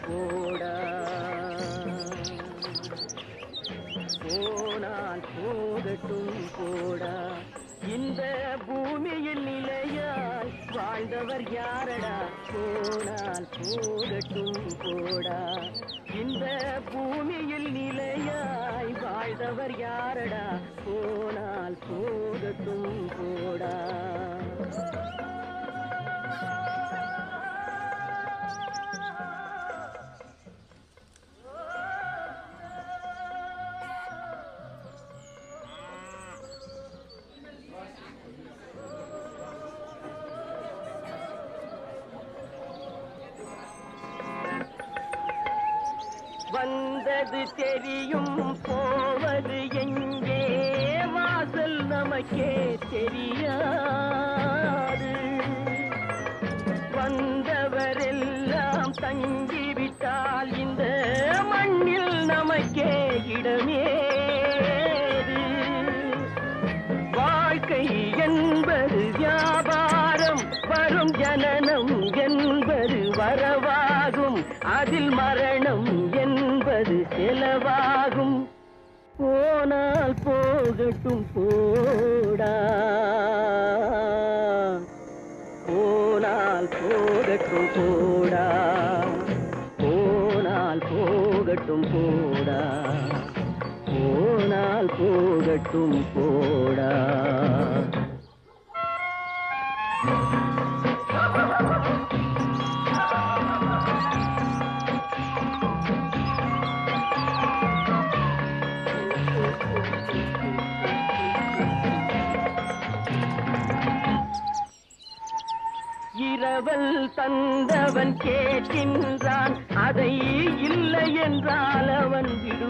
போடா போனால் போகட்டும் போடா இந்த பூமியில் நிலையாய் வாழ்ந்தவர் யாரடா போனால் போகட்டும் போடா இந்த பூமியில் நிலையாய் வாழ்ந்தவர் யாரடா போனால் போகட்டும் போடா வந்தது தெரியும் போவது எங்கே வாசல் நமக்கே தெரியாது வந்தவரெல்லாம் தங்கிவிட்டால் இந்த மண்ணில் நமக்கே இடமேது வாழ்க்கை என்பது வியாபாரம் வரும் ஜனனம் என்பது வரவாகும் அதில் மரணம் என்பது செலவாகும் போனால் போகட்டும் போடா போனால் போகட்டும் போடா போனால் போகட்டும் போடா போனால் போகட்டும் போடா இரவல் தந்தவன் கேட்கின்றான் அதை இல்லை என்றால் அவன் விடு